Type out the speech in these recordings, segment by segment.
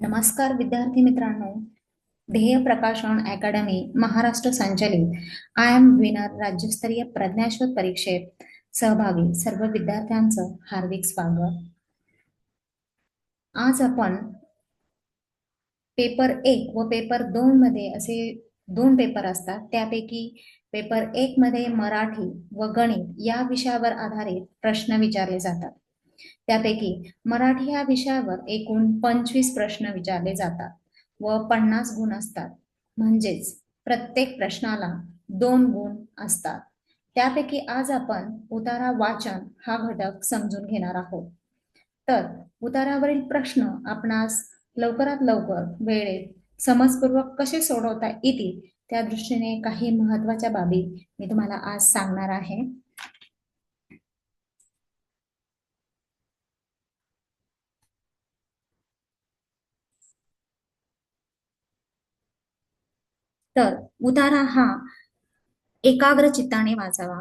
नमस्कार विद्यार्थी मित्रांनो. ध्येय प्रकाशन अकॅडमी महाराष्ट्र संचलित आय एम विनर राज्यस्तरीय प्रज्ञाशोध परीक्षेत सहभागी सर्व विद्यार्थ्यांचं हार्दिक स्वागत. आज आपण पेपर 1 व पेपर 2 मध्ये असे दोन पेपर असतात. त्यापैकी पेपर 1 मध्ये मराठी व गणित या विषयावर आधारित प्रश्न विचारले जातात. त्यापैकी मराठी या विषयावर एकूण 25 प्रश्न विचारले जातात व 50 गुण असतात. म्हणजेच प्रत्येक प्रश्नाला 2 गुण असतात. त्यापैकी आज आपण उतारा वाचन हा घटक समजून घेणार आहोत. तर उतारावरील प्रश्न आपणास लवकरात लवकर वेळेत समजपूर्वक कसे सोडवता येतील त्या दृष्टीने काही महत्वाच्या बाबी मी तुम्हाला आज सांगणार आहे. तर उतारा हा एकाग्र चित्ताने वाचावा,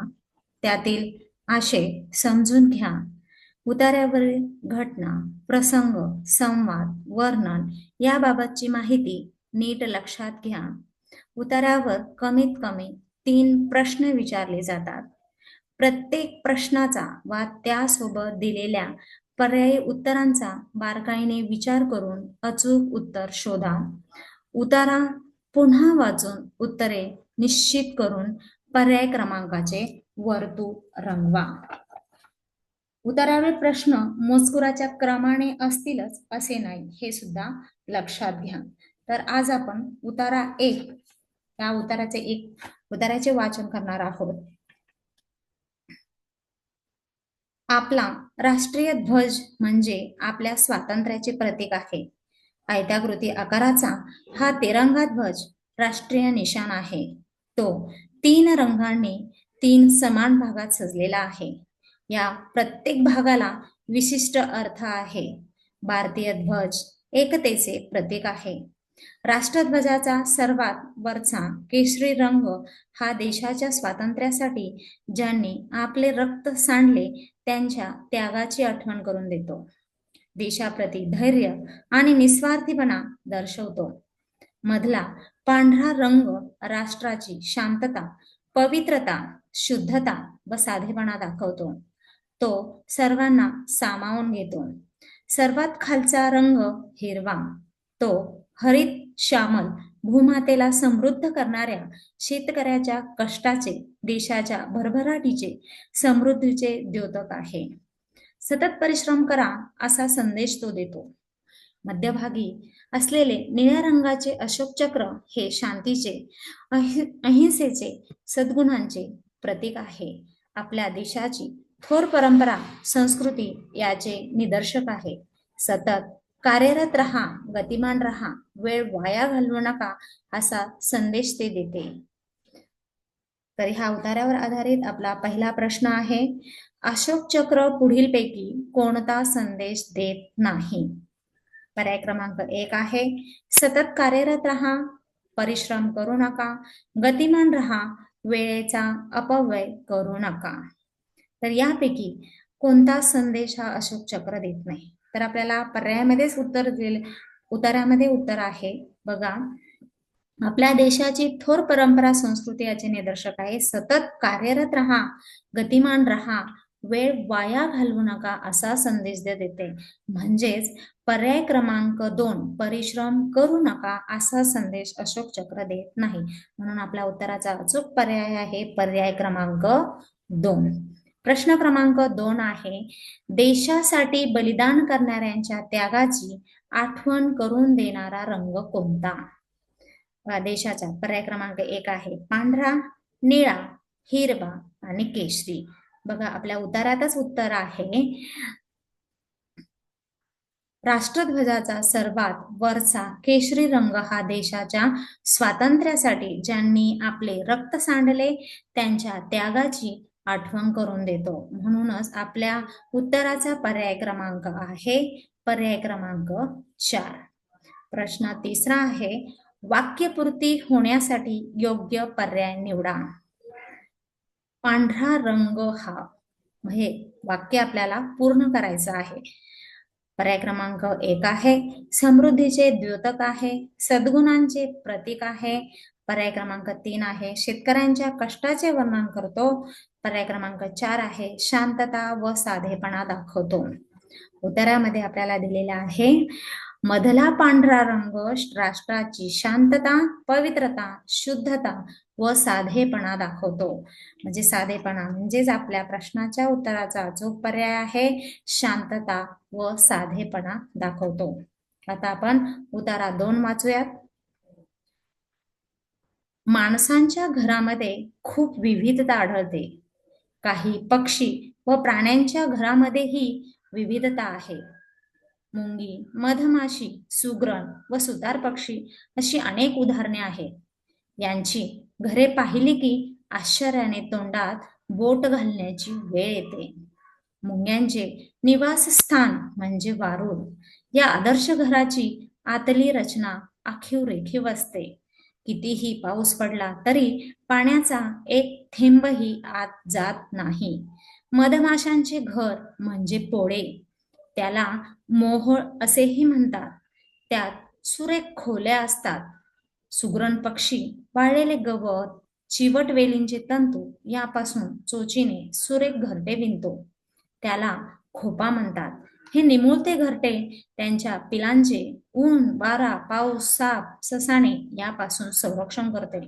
त्यातील आशय समजून घ्या, उतार्यावरील घटना, प्रसंग, संवाद, वर्णन याबाबतची माहिती नीट लक्षात घ्या. उतार्यावर कमीत कमी 3 प्रश्न विचारले जातात. प्रत्येक प्रश्नाचा वा त्यासोबत दिलेल्या पर्यायी उत्तरांचा बारकाईने विचार करून अचूक उत्तर शोधा. उतारा पुन्हा वाचून उत्तरे निश्चित करून पर्याय क्रमांकाचे वर्तुळ रंगवा. उतारावरील प्रश्न मजकुराच्या क्रमाने असतीलच असे नाही, हे सुद्धा लक्षात घ्या. तर आज आपण उतारा 1 या उताराचे वाचन करणार आहोत. आपला राष्ट्रीय ध्वज म्हणजे आपल्या स्वातंत्र्याचे प्रतीक आहे. आयताकृती आकाराचा हा तिरंगा ध्वज राष्ट्रीय निशाण आहे. तो 3 रंगांनी 3 समान भागात सजलेला आहे. या प्रत्येक भागाला विशिष्ट अर्थ आहे. भारतीय ध्वज एकतेचे प्रतीक आहे. राष्ट्रध्वजाचा सर्वात वरचा केशरी रंग हा देशाच्या स्वातंत्र्यासाठी ज्यांनी आपले रक्त सांडले त्यांच्या त्यागाची आठवण करून देतो. देशाप्रती धैर्य आणि निस्वार्थीपणा दर्शवतो. मधला पांढरा रंग राष्ट्राची शांतता, पवित्रता, शुद्धता व साधेपणा दाखवतो. तो सर्वांना सामावून घेतो. सर्वात खालचा रंग हिरवा, तो हरित श्यामल, भूमातेला समृद्ध करणाऱ्या शेतकऱ्याच्या कष्टाचे, देशाच्या भरभराटीचे, समृद्धीचे द्योतक आहे. सतत परिश्रम करा असा संदेश तो देतो. मध्यभागी असलेले निळ्या रंगाचे अशोक चक्र हे शांतीचे, अहिंसेचे, सद्गुणांचे प्रतीक आहे. आपल्या देशाची थोर परंपरा, संस्कृती याचे निदर्शक आहे. सतत कार्यरत रहा, गतिमान रहा, वेळ वाया घालवू नका असा संदेश ते देते. तर ह्या उतार्यावर आधारित आपला पहिला प्रश्न आहे. अशोक चक्र पुढीलपैकी कोणता संदेश देत नाही? पर्याय क्रमांक 1 आहे सतत कार्यरत रहा, परिश्रम करू नका, गतिमान रहा, वेळेचा अपव्यय करू नका. तर यापैकी कोणता संदेश हा अशोक चक्र देत नाही? तर आपल्याला पर्यायामध्येच उत्तर दिले, उतार्यामध्ये उत्तर आहे बघा. आपल्या देशाची थोर परंपरा, संस्कृती याचे निदर्शक आहे. सतत कार्यरत रहा, गतिमान रहा, वेळ वाया घालवू नका असा संदेश देते. म्हणजेच पर्याय क्रमांक 2 परिश्रम करू नका असा संदेश अशोक चक्र देत नाही. म्हणून आपल्या उत्तराचा अचूक पर्याय आहे पर्याय क्रमांक 2. प्रश्न क्रमांक 2 आहे देशासाठी बलिदान करणाऱ्यांच्या त्यागाची आठवण करून देणारा रंग कोणता? देशाचा पर्याय क्रमांक 1 आहे पांढरा, निळा, हिरवा आणि केशरी. बघा आपल्या उतारातच उत्तर आहे राष्ट्रध्वजाचा सर्वात वरचा केशरी रंग हा देशाच्या स्वातंत्र्यासाठी ज्यांनी आपले रक्त सांडले त्यांच्या त्यागाची आठवण करून देतो. म्हणूनच आपल्या उत्तराचा पर्याय क्रमांक आहे पर्याय क्रमांक 4. प्रश्न तिसरा आहे वाक्यपूर्ती होण्यासाठी योग्य पर्याय निवडा. पांढरा रंग हा हे वाक्य आपल्याला पूर्ण करायचं आहे. पर्याय क्रमांक 1 आहे समृद्धीचे द्योतक आहे, सद्गुणांचे प्रतीक आहे. पर्याय क्रमांक 3 आहे शेतकऱ्यांच्या कष्टाचे वर्णन करतो. पर्याय क्रमांक 4 आहे शांतता व साधेपणा दाखवतो. उत्तरामध्ये आपल्याला दिलेला आहे मधला पांढरा रंग राष्ट्राची शांतता, पवित्रता, शुद्धता व साधेपणा दाखवतो. म्हणजे साधेपणा म्हणजेच आपल्या प्रश्नाच्या उत्तराचा अचूक पर्याय आहे शांतता व साधेपणा दाखवतो. आता आपण उतारा 2 वाचूयात. माणसांच्या घरामध्ये खूप विविधता आढळते. काही पक्षी व प्राण्यांच्या घरामध्येही विविधता आहे. मुंगी, मधमाशी, सुगरण व सुतार पक्षी अशी अनेक उदाहरणे आहेत. यांची घरे पाहिली की आश्चर्याने तोंडात बोट घालण्याची वेळ येते. मुंग्यांचे निवासस्थान म्हणजे वारूळ. या आदर्श घराची आतली रचना आखीव रेखीव असते. कितीही पाऊस पडला तरी पाण्याचा एक थेंबही आत जात नाही. मधमाशांचे घर म्हणजे पोळे. त्याला मोहोळ असेही म्हणतात. त्यात सुरेख खोल्या असतात. सुगरण पक्षी वाळलेले गवत, चिवट वेलींचे तंतू यापासून चोचीने सुरेख घरटे विणतो. त्याला खोपा म्हणतात. हे निमुळते घरटे त्यांच्या पिलांचे ऊन, वारा, पाऊस, साप, ससाणे यापासून संरक्षण करते.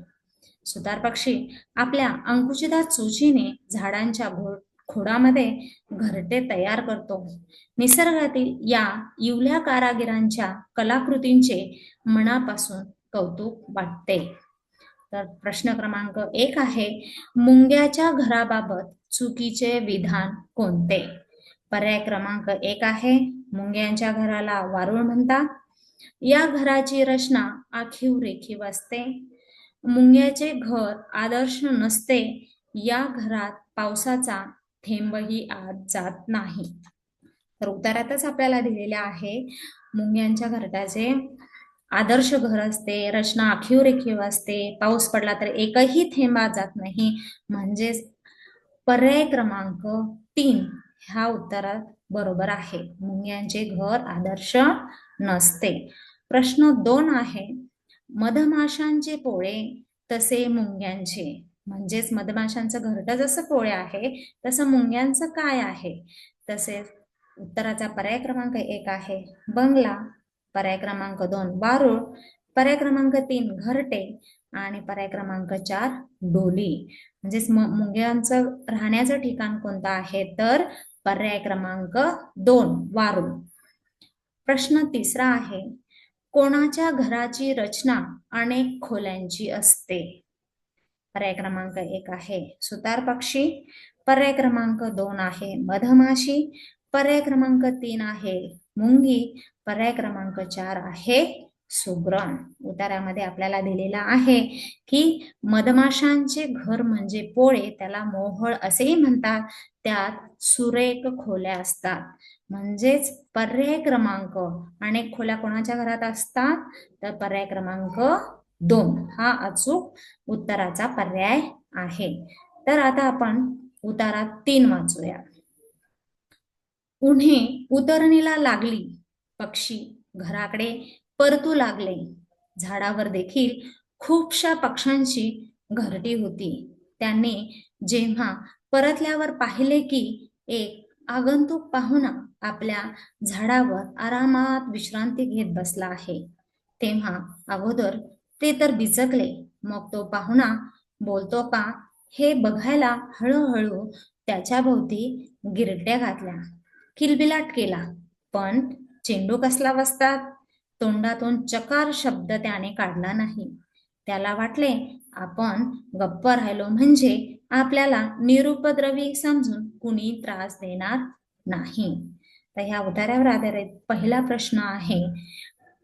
सुतार पक्षी आपल्या अंकुचित चोचीने झाडांच्या खोडामध्ये घरटे तयार करतो. निसर्गातील या इवल्या कारागिरांच्या कलाकृतींचे मनापासून कौतुक वाटते. तर प्रश्न क्रमांक 1 आहे मुंग्याच्या घराबाबत चुकीचे विधान कोणते? पर्याय क्रमांक 1 आहे मुंग्यांच्या घराला वारूळ म्हणतात. या घराची रचना आखीव रेखीव असते. मुंग्याचे घर आदर्श नसते. या घरात पावसाचा थेंबही आत जात नाही. तर उत्तरातच आपल्याला दिलेले आहे मुंग्यांच्या घरट्याचे आदर्श घर असते, रचना आखीव रेखीव असते, पाऊस पडला तर एकही थेंबा जात नाही. म्हणजेच पर्याय क्रमांक 3 ह्या उत्तरात बरोबर आहे. मुंग्यांचे घर आदर्श नसते. प्रश्न 2 आहे मधमाशांचे पोळे तसे मुंग्यांचे. म्हणजेच मधमाशांचं घरटं जसं पोळे आहे तसं मुंग्यांचं काय आहे? तसेच उत्तराचा पर्याय क्रमांक 1 आहे बंगला, पर्याय क्रमांक 2 वारूळ, पर्याय क्रमांक 3 घरटे आणि पर्याय क्रमांक 4 डोली. म्हणजेच मुंग्यांचं राहण्याचं ठिकाण कोणतं आहे? तर पर्याय क्रमांक 2 वारूळ. प्रश्न 3 आहे कोणाच्या घराची रचना अनेक खोल्यांची असते? पर्याय क्रमांक 1 आहे सुतार पक्षी, पर्याय क्रमांक 2 आहे मधमाशी, पर्याय क्रमांक 3 आहे मुंगी, पर्याय क्रमांक 4 आहे सुगरण. उत्तरामध्ये आपल्याला दिलेला आहे की मधमाशांचे घर म्हणजे पोळे, त्याला मोहोळ असेही म्हणतात. त्यात सुरेख खोल्या असतात. म्हणजेच पर्याय क्रमांक अनेक खोल्या कोणाच्या घरात असतात? तर पर्याय क्रमांक 2 हा अचूक उत्तराचा पर्याय आहे. तर आता आपण उतारा 3 वाचूया. उन्हे उतरणीला लागली, पक्षी घराकडे परतू लागले. झाडावर देखील खूपशा पक्ष्यांची घरटी होती. त्यांनी जेव्हा परतल्यावर पाहिले की एक आगंतुक पाहुणा आपल्या झाडावर आरामात विश्रांती घेत बसला आहे, तेव्हा अगोदर ते तर बिचकले. मग तो पाहुणा बोलतो का हे बघायला हळूहळू त्याच्या भोवती गिरट्या घातल्या, किलबिलाट केला. पण चेंडू कसला वसतात? तोंडातून चकार शब्द त्याने काढला नाही. त्याला वाटले आपण गप्प राहिलो म्हणजे आपल्याला निरुपद्रवी समजून कुणी त्रास देणार नाही. तर ह्या उतार्यावर आधारित पहिला प्रश्न आहे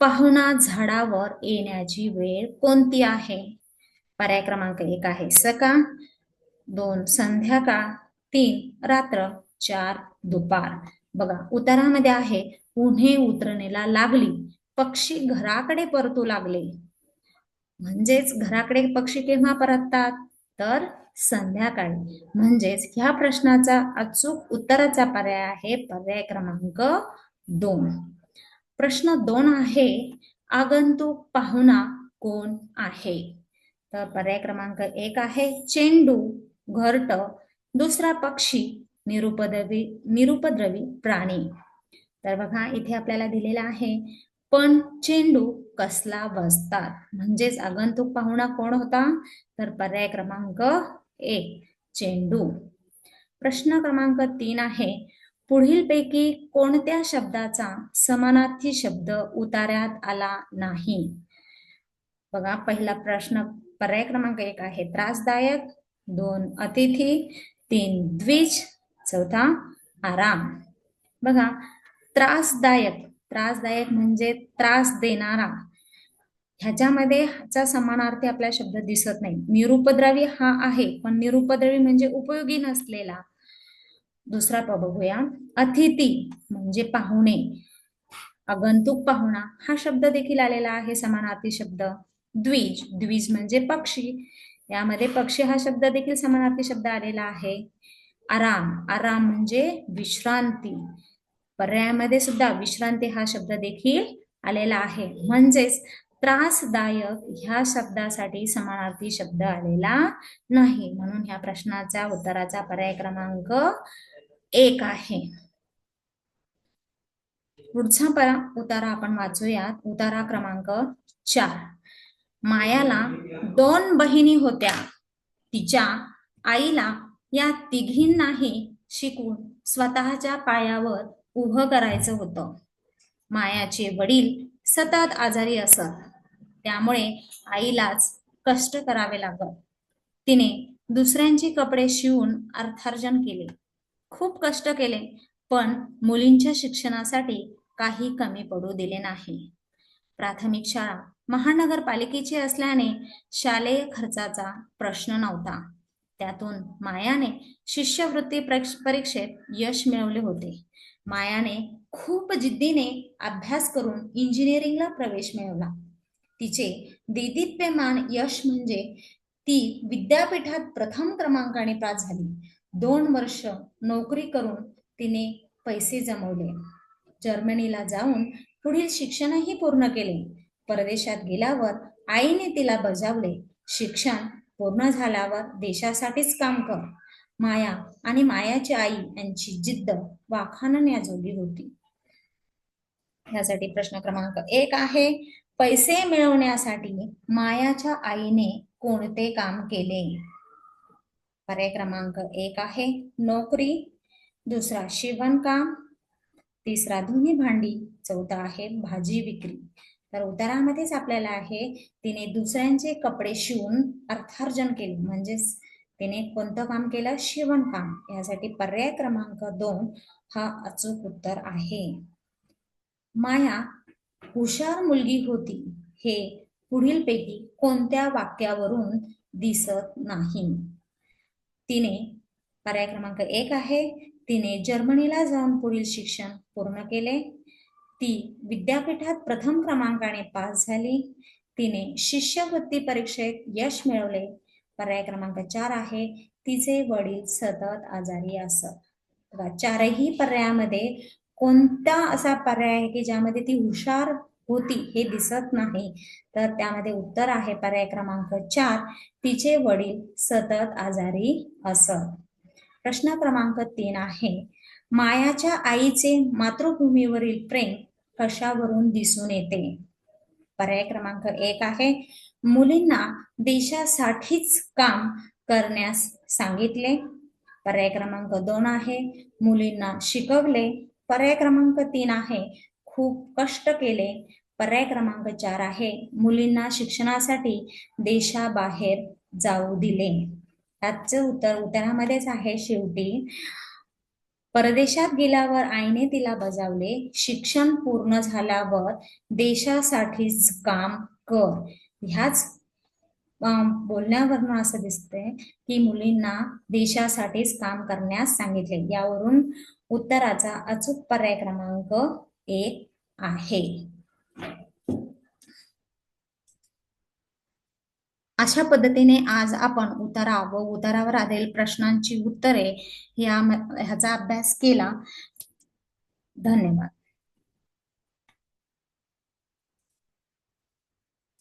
पाहुणा झाडावर येण्याची वेळ कोणती आहे? पर्याय क्रमांक 1 आहे सकाळ, 2 संध्याकाळ, 3 रात्र, 4 दुपार. बघा उतारामध्ये आहे उन्हे उतरणीला लागली, पक्षी घराकडे परतू लागले. म्हणजेच घराकडे पक्षी केव्हा परततात? तर संध्याकाळी. म्हणजेच ह्या प्रश्नाचा अचूक उत्तराचा पर्याय आहे पर्याय क्रमांक 2. प्रश्न 2 आहे, आगंतुक पाहुणा कोण आहे? तर पर्याय क्रमांक 1 आहे चेंडू, घरट, दुसरा पक्षी, निरुपद्रवी प्राणी. तर बघा इथे आपल्याला दिलेला आहे, पण चेंडू कसला बसतात, म्हणजेच आगंतुक पाहुणा कोण होता? तर पर्याय क्रमांक 1 चेंडू. प्रश्न क्रमांक 3 आहे, पुढीलपैकी कोणत्या शब्दाचा समानार्थी शब्द उतार्यात आला नाही? बघा पहिला प्रश्न पर्याय क्रमांक 1 आहे त्रासदायक, 2 अतिथी, 3 द्विज, चौथा आराम. बघा त्रासदायक, त्रासदायक म्हणजे त्रास देणारा, ह्याच्यामध्ये ह्याचा समानार्थी आपला शब्द दिसत नाही. निरुपद्रवी हा आहे, पण निरुपद्रवी म्हणजे उपयोगी नसलेला. दुसरा बघूया, अतिथी म्हणजे पाहुणे, आगंतुक पाहुणा हा शब्द देखील आलेला आहे समानार्थी शब्द. द्विज, द्विज म्हणजे पक्षी, यामध्ये पक्षी हा शब्द देखील समानार्थी शब्द आलेला आहे. आराम, आराम म्हणजे विश्रांती, पर्यायामध्ये सुद्धा विश्रांती हा शब्द देखील आलेला आहे. म्हणजेच त्रासदायक ह्या शब्दासाठी समानार्थी शब्द आलेला नाही, म्हणून ह्या प्रश्नाच्या उत्तराचा पर्याय क्रमांक 1 आहे. पुढचा उतारा आपण वाचूयात. उतारा क्रमांक 4. मायाला 2 बहिणी होत्या. तिच्या आईला या तिघींनाही शिकून स्वतःच्या पायावर उभं करायचं होतं. मायाचे वडील सतत आजारी असत, त्यामुळे आईलाच कष्ट करावे लागत. तिने दुसऱ्यांची कपडे शिवून अर्थार्जन केले, खूप कष्ट केले, पण मुलींच्या शिक्षणासाठी काही कमी पडू दिले नाही. प्राथमिक शाळा महानगरपालिकेची असल्याने शालेय खर्चाचा प्रश्न नव्हता. त्यातून मायाने शिष्यवृत्ती परीक्षेत यश मिळवले होते. मायाने खूप जिद्दीने अभ्यास करून इंजिनिअरिंगला प्रवेश मिळवला. तिचे देदीप्यमान यश म्हणजे ती विद्यापीठात प्रथम क्रमांकाने पास झाली. 2 वर्ष नोकरी करून तिने पैसे जमवले. जर्मनीला जाऊन पुढील शिक्षणही पूर्ण केले. परदेशात गेल्यावर आईने तिला बजावले, शिक्षण पूर्ण झाल्यावर देशासाठीच काम कर. माया आणि मायाची आई यांची जिद्द वाखाणण्याजोगी होती. यासाठी प्रश्न क्रमांक 1 आहे, पैसे मिळवण्यासाठी मायाच्या आईने कोणते काम केले? पर्याय क्रमांक 1 आहे नोकरी, दुसरा शिवणकाम, तिसरा धुणी भांडी, चौथा आहे भाजी विक्री. तर उत्तरामध्येच आपल्याला आहे, तिने दुसऱ्यांचे कपडे शिवून अर्थार्जन केले, म्हणजेच तिने कोणतं काम केलं? शिवणकाम. यासाठी पर्याय क्रमांक 2 हा अचूक उत्तर आहे. माया हुशार मुलगी होती हे पुढीलपैकी कोणत्या वाक्यावरून दिसत नाही? तिने, पर्याय क्रमांक 1 आहे तिने जर्मनीला जाऊन पुढील शिक्षण पूर्ण केले. ती विद्यापीठात प्रथम क्रमांकाने पास झाली. तिने शिष्यवृत्ती परीक्षेत यश मिळवले. पर्याय क्रमांक 4 आहे तिचे वडील सतत आजारी असत. चारही पर्यायामध्ये कोणता असा पर्याय आहे की ज्यामध्ये ती हुशार होती हे दिसत नाही? तर त्यामध्ये उत्तर आहे पर्याय क्रमांक 4 तिचे वडील सतत आजारी असत. प्रश्न क्रमांक 3 आहे, मायाच्या आईचे मातृभूमीवरील प्रेम कशावरून दिसून येते? पर्याय क्रमांक 1 आहे मुलींना देशासाठीच काम करण्यास सांगितले. पर्याय क्रमांक 2 आहे मुलींना शिकवले. पर्याय क्रमांक 3 आहे खूप कष्ट केले. पर्याय क्रमांक 4 आहे मुलींना शिक्षणासाठी देशाबाहेर जाऊ दिले. याचं उत्तरामध्येच आहे शेवटी, परदेशात गेल्यावर आईने तिला बजावले, शिक्षण पूर्ण झाल्यावर देशासाठीच काम कर. ह्याच बोलण्यावरून असं दिसतंय की मुलींना देशासाठीच काम करण्यास सांगितले. यावरून उत्तराचा अचूक पर्याय क्रमांक 1 आहे. अशा पद्धतीने आज आपण उतारा व उतारावर आलेल्या प्रश्नांची उत्तरे ह्याचा अभ्यास केला. धन्यवाद.